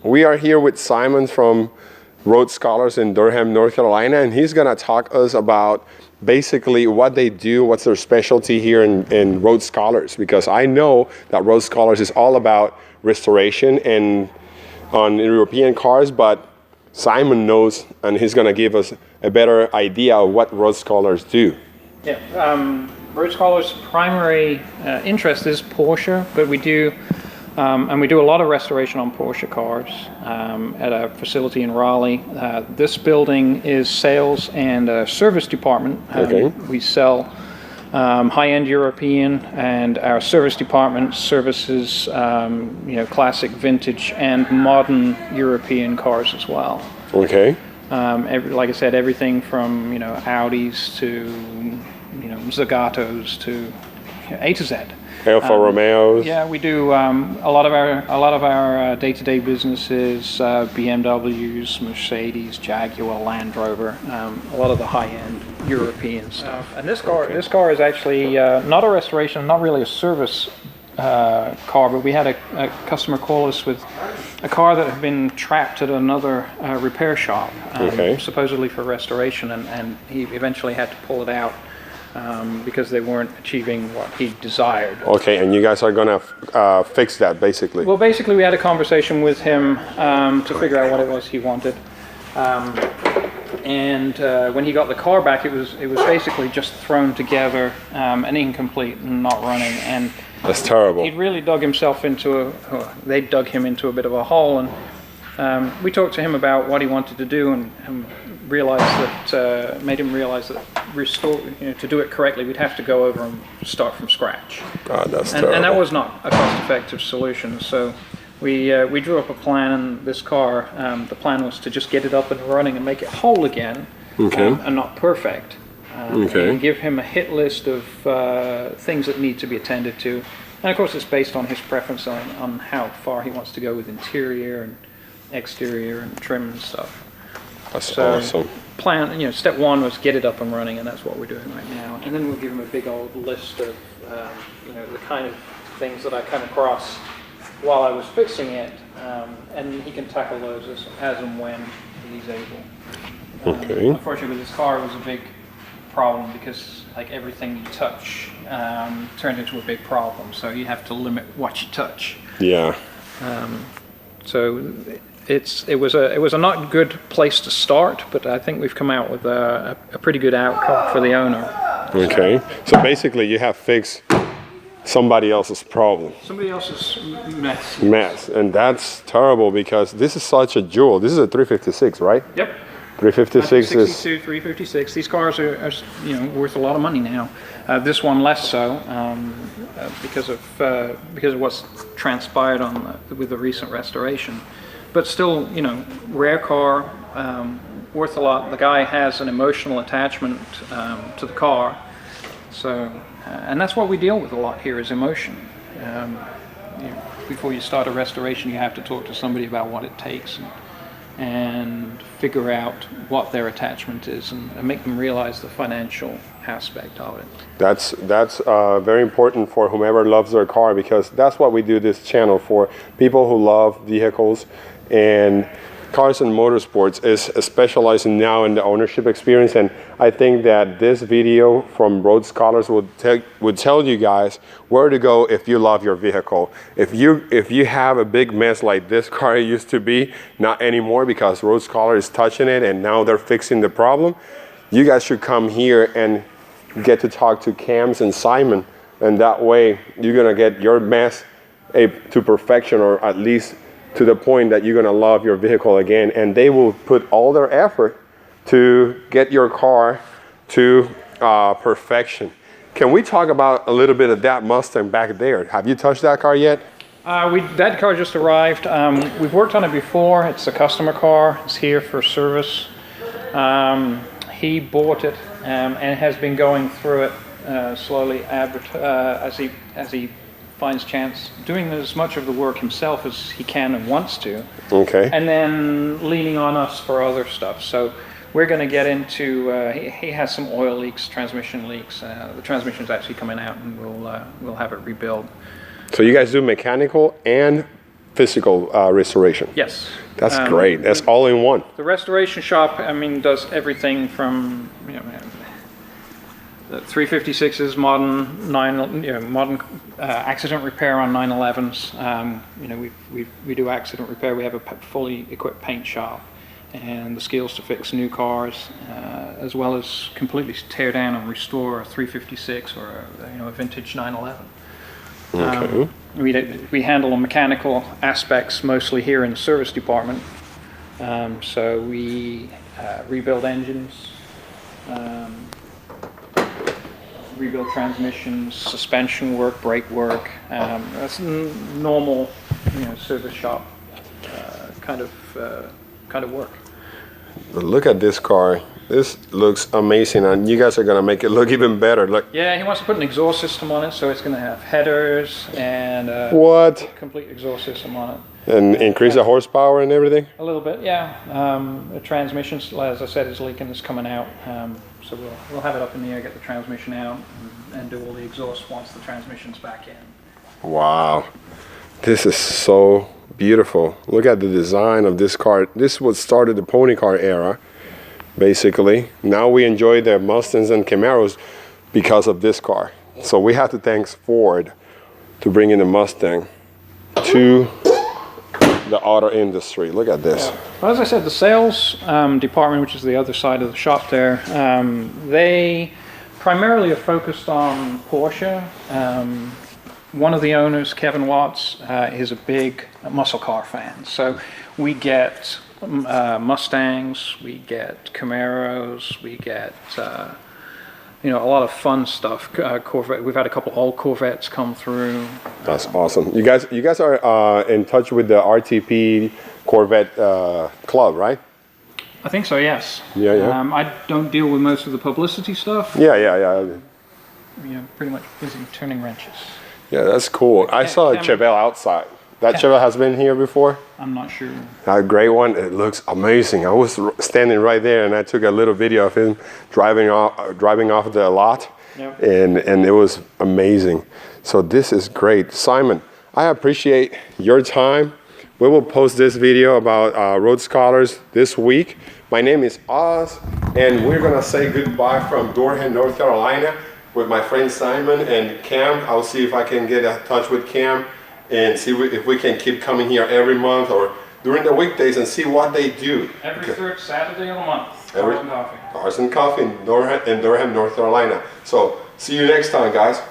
We are here with Simon from Road Scholars in Durham, North Carolina, and he's gonna talk us about basically what they do, what's their specialty here in Road Scholars, because I know that Road Scholars is all about restoration and on European cars, but Simon knows, and he's gonna give us a better idea of what Road Scholars do. Yeah, Road Scholars' primary interest is Porsche, but we do and we do a lot of restoration on Porsche cars at a facility in Raleigh. This building is sales and service department. Okay. We sell high-end European, and our service department services classic, vintage, and modern European cars as well. Okay. Like I said, everything from Audis to Zagatos to A to Z. Alfa Romeos. Yeah, we do a lot of our day-to-day businesses, BMWs, Mercedes, Jaguar, Land Rover, a lot of the high-end European stuff. And this car is actually not a restoration, not really a service car, but we had a customer call us with a car that had been trapped at another repair shop, supposedly for restoration, and he eventually had to pull it out. Because they weren't achieving what he desired. Okay, and you guys are gonna fix that basically? Well, basically we had a conversation with him to figure out what it was he wanted. And when he got the car back, it was basically just thrown together and incomplete and not running. And that's terrible. He'd really dug himself into they dug him into a bit of a hole, and we talked to him about what he wanted to do, and made him realize that to do it correctly, we'd have to go over and start from scratch. God, that's terrible. And that was not a cost-effective solution. So we drew up a plan, and this car, the plan was to just get it up and running and make it whole again, and not perfect. And give him a hit list of things that need to be attended to. And of course, it's based on his preference on how far he wants to go with interior and exterior and trim and stuff. That's awesome. Plan, step one was get it up and running, and that's what we're doing right now. And then we'll give him a big old list of, the kind of things that I come across while I was fixing it, and he can tackle those as and when he's able. Unfortunately, with this car, it was a big problem because everything you touch turned into a big problem. So you have to limit what you touch. Yeah. So it was a not good place to start, but I think we've come out with a pretty good outcome for the owner. Okay, so basically you have fixed somebody else's problem. Somebody else's mess. Mess, and that's terrible because this is such a jewel. This is a 356, right? Yep. 356 is 62, 356. These cars are worth a lot of money now. This one less so because of what's transpired with the recent restoration. But still, rare car, worth a lot. The guy has an emotional attachment to the car, so and that's what we deal with a lot here is emotion. Before you start a restoration, you have to talk to somebody about what it takes and figure out what their attachment is and make them realize the financial aspect of it. That's very important for whomever loves their car, because that's what we do this channel for. People who love vehicles and cars and motorsports is specializing now in the ownership experience, and I think that this video from Road Scholars would tell you guys where to go if you love your vehicle. If you have a big mess like this car used to be, not anymore because Road Scholar is touching it and now they're fixing the problem, you guys should come here and get to talk to acCAMS and Simon, and that way you're gonna get your mess to perfection, or at least to the point that you're gonna love your vehicle again, and they will put all their effort to get your car to perfection. Can we talk about a little bit of that Mustang back there? Have you touched that car yet? That car just arrived. We've worked on it before. It's a customer car. It's here for service. He bought it and has been going through it slowly as he finds chance, doing as much of the work himself as he can and wants to. Okay. And then leaning on us for other stuff. So we're going to get into, he has some oil leaks, transmission leaks. The transmission's actually coming out, and we'll have it rebuilt. So you guys do mechanical and physical restoration. Yes. That's great. That's all in one. The restoration shop, I mean, does everything from, you know, the 356s, modern accident repair on 911s. You know, we do accident repair. We have a fully equipped paint shop, and the skills to fix new cars, as well as completely tear down and restore a 356 or a vintage 911. Okay. We handle the mechanical aspects mostly here in the service department. So we rebuild engines, rebuild transmissions, suspension work, brake work. That's normal, service shop kind of work. Look at this car. This looks amazing, and you guys are gonna make it look even better. Look. Yeah, he wants to put an exhaust system on it, so it's gonna have headers and what? Complete exhaust system on it. And increase the horsepower and everything? A little bit, yeah. The transmission, as I said, is leaking. It's coming out. So we'll have it up in the air, get the transmission out, and do all the exhaust once the transmission's back in. Wow, this is so beautiful. Look at the design of this car. This was started the pony car era, basically. Now we enjoy the Mustangs and Camaros because of this car. So we have to thank Ford to bring in the Mustang to the auto industry. Look at this. Yeah. Well, as I said, the sales department, which is the other side of the shop there, they primarily are focused on Porsche. One of the owners, Kevin Watts, is a big muscle car fan. So we get Mustangs, we get Camaros, we get a lot of fun stuff. Corvette. We've had a couple old Corvettes come through. That's awesome. You guys are in touch with the RTP Corvette club, right? I think so. Yes. Yeah. I don't deal with most of the publicity stuff. Yeah. Pretty much busy turning wrenches. Yeah, that's cool. I saw a Chevelle outside. That Chevelle has been here before? I'm not sure. A great one. It looks amazing. I was standing right there, and I took a little video of him driving off the lot. Yep. And it was amazing. So this is great. Simon, I appreciate your time. We will post this video about Road Scholars this week. My name is Oz, and we're gonna say goodbye from Durham, North Carolina, with my friend Simon and Cam. I'll see if I can get in touch with Cam and see if we can keep coming here every month or during the weekdays and see what they do. Every third Saturday of the month, Cars and Coffee. Cars and Coffee in Durham, North Carolina. So see you next time, guys.